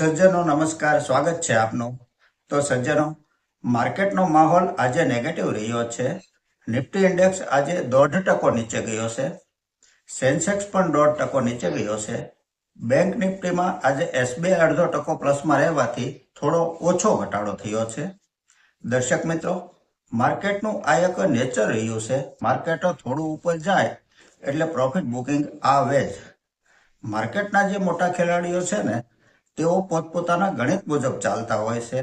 સજ્જનો નમસ્કાર, સ્વાગત છે આપનું। તો સજ્જનો, માર્કેટનો માહોલ આજે નેગેટિવ રહ્યો છે। નિફ્ટી ઇન્ડેક્સ આજે 1.5% નીચે ગયો છે। સેન્સેક્સ પણ 1.5% નીચે ગયો છે। બેંક નિફ્ટીમાં આજે એસબીઆઈ 0.5% પ્લસમાં રહેવાથી થોડો ઓછો ઘટાડો થયો છે। દર્શક મિત્રો, માર્કેટનું આ એક નેચર રહ્યું છે। માર્કેટ થોડું ઉપર જાય એટલે પ્રોફિટ બુકિંગ આવે જ। માર્કેટના જે મોટા ખેલાડીઓ છે ને, તેઓ પોતપોતાના ગણિત મુજબ ચાલતા હોય છે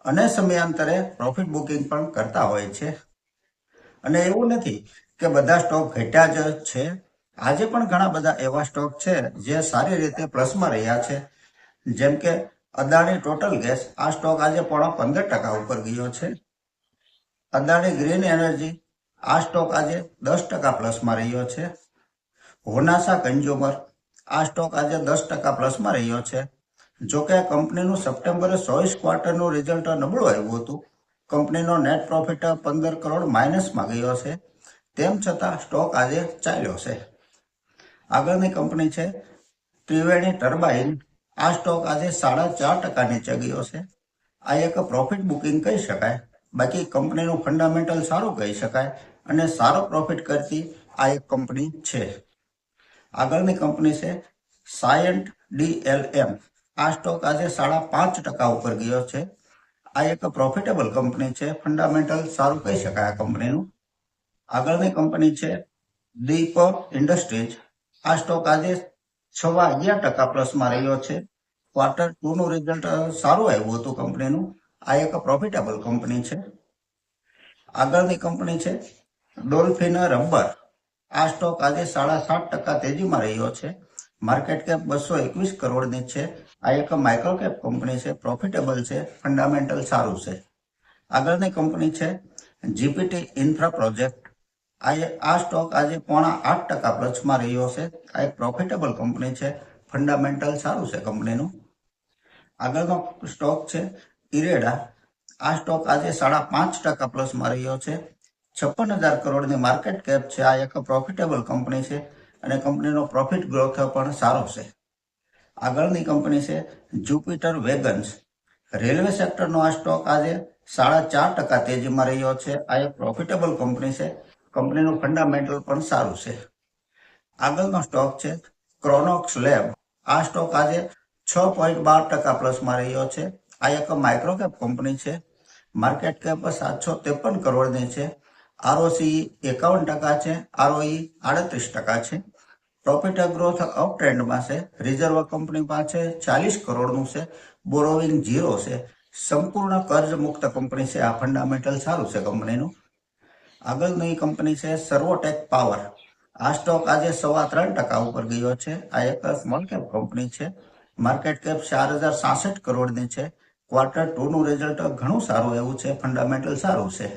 અને સમયાંતરે પ્રોફિટ બુકિંગ પણ કરતા હોય છે। અને એવું નથી કે બધા સ્ટોક ઘટ્યા જ છે। આજે પણ ઘણા બધા એવા સ્ટોક છે જે સારી રીતે પ્લસમાં રહ્યા છે। જેમ કે અદાણી ટોટલ ગેસ, આ સ્ટોક આજે 15% ઉપર ગયો છે। અદાણી ગ્રીન એનર્જી, આ સ્ટોક આજે 10% પ્લસમાં રહ્યો છે। હોનાસા કન્ઝ્યુમર, આ સ્ટોક આજે 10% પ્લસમાં રહ્યો છે। જોકે કંપનીનું સપ્ટેમ્બરે 24 ક્વાર્ટરનું રિઝલ્ટ નબળું આવ્યું હતું। કંપનીનો નેટ પ્રોફિટ 15 કરોડ માઇનસમાં ગયો છે। તેમ છતાં સ્ટોક આજે ચાલ્યો છે। આગળની કંપની છે ત્રિવેણી ટર્બાઇન, આ સ્ટોક આજે 4.5% નીચે ગયો છે। આ એક પ્રોફિટ બુકિંગ કહી શકાય, બાકી કંપનીનું ફંડામેન્ટલ સારું કહી શકાય અને સારો પ્રોફિટ કરતી આ એક કંપની છે। આગળની કંપની છે સાયન્ટ ડીએલએમ, આ સ્ટોક આજે 5.5% ઉપર ગયો છે। આ એક પ્રોફિટેબલ કંપની છે, ફંડામેન્ટલ સારું કહી શકાય આ કંપનીનું। આગળની કંપની છે દીપ ઇન્ડસ્ટ્રીઝ, આ સ્ટોક આજે 11% પ્લસમાં રહ્યો છે। ક્વાર્ટર 2 નું રિઝલ્ટ સારું આવ્યું હતું કંપનીનું। આ એક પ્રોફિટેબલ કંપની છે। આગળની કંપની છે ડોલ્ફિન રબર, આ સ્ટોક આજે 7.5% તેજીમાં રહ્યો છે। માર્કેટ કેપ 221 કરોડની છે। આ એક માઇક્રો કેપ કંપની છે, પ્રોફિટેબલ છે, ફંડામેન્ટલ સારું છે। આગળની કંપની છે જીપીટી ઇન્ફ્રા પ્રોજેક્ટ, આ સ્ટોક આજે 8.5% પ્લસમાં રહ્યો છે। આ એક પ્રોફિટેબલ કંપની છે, ફંડામેન્ટલ સારું છે કંપનીનું। આગળનો સ્ટોક છે ઇરેડા, આ સ્ટોક આજે 5.5% પ્લસમાં રહ્યો છે। 56,000 કરોડની માર્કેટ કેપ છે। આ એક પ્રોફિટેબલ કંપની છે અને કંપનીનો પ્રોફિટ ગ્રોથ પણ સારો છે। આગળની કંપની છે જુપિટર વેગન્સ, રેલવે સેક્ટરનો આ સ્ટોક આજે 4.5% તેજીમાં રહ્યો છે। આ એક પ્રોફિટેબલ કંપની છે, કંપનીનું ફંડામેન્ટલ પણ સારું છે। આગળનો સ્ટોક છે ક્રોનોક્સ લેબ, આ સ્ટોક આજે 6.12% પ્લસમાં રહ્યો છે। આ એક માઇક્રોકેપ કંપની છે, માર્કેટ કેપ 753 કરોડની છે। આરઓસી 51% છે, આરઓઈ 38% છે। પ્રોફિટ ગ્રોથ અપ ટ્રેન્ડમાં છે। રિઝર્વ કંપની પાસે 40 કરોડનું છે, બોરોવિંગ 0 છે, સંપૂર્ણ કર્જ મુક્ત કંપની છે। આ ફંડામેન્ટલ સારું છે કંપનીનું। આગળની કંપની છે સર્વોટેક પાવર, આ સ્ટોક આજે 3.25% ઉપર ગયો છે। આ એક સ્મોલ કેપ કંપની છે, માર્કેટ કેપ 4066 કરોડની છે। ક્વાર્ટર 2 નું રિઝલ્ટ ઘણું સારું એવું છે, ફંડામેન્ટલ સારું છે।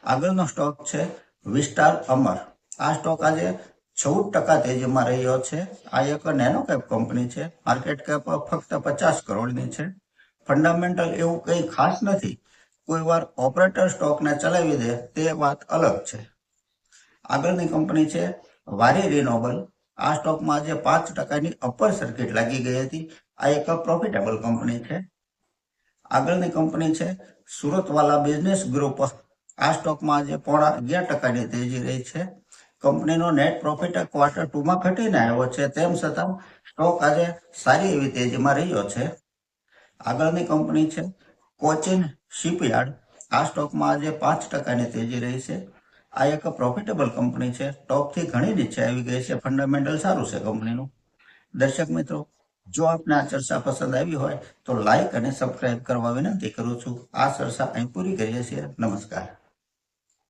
આગળનો સ્ટોક છે વિસ્ટાર અમર, આ સ્ટોક આજે 14% તેજીમાં રહ્યો છે। આ એક નેનો કેપ કંપની છે, માર્કેટ કેપ ફક્ત 50 કરોડની છે। ફંડામેન્ટલ એવું કંઈ ખાસ નથી, કોઈ વાર ઓપરેટર સ્ટોકને ચલાવી દે તે વાત અલગ છે। આગળની કંપની છે વારી રિનોબલ, આ સ્ટોકમાં આજે 5%ની અપર સર્કિટ લાગી ગઈ હતી। આ એક પ્રોફિટેબલ કંપની છે। આગળની કંપની છે સુરતવાલા બિઝનેસ ગ્રુપ, આ સ્ટોકમાં આજે 11.5%ની તેજી રહી છે। કંપનીનો નેટ પ્રોફિટ ક્વાર્ટર 2 માં ઘટીને આવ્યો છે, તેમ છતાં સ્ટોક આજે સારી એવી તેજીમાં રહ્યો છે। આગળની કંપની છે કોચિન શિપયાર્ડ, આ સ્ટોકમાં આજે 5%ની તેજી રહી છે। આ એક પ્રોફિટેબલ કંપની છે, ટોપથી ઘણી નીચે આવી ગઈ છે, ફંડામેન્ટલ સારું છે કંપનીનું। દર્શક મિત્રો, જો આપને આ ચર્ચા પસંદ આવી હોય તો લાઈક અને સબસ્ક્રાઇબ કરવા વિનંતી કરું છું। આ ચર્ચા અહીં પૂરી કરીએ છીએ। નમસ્કાર।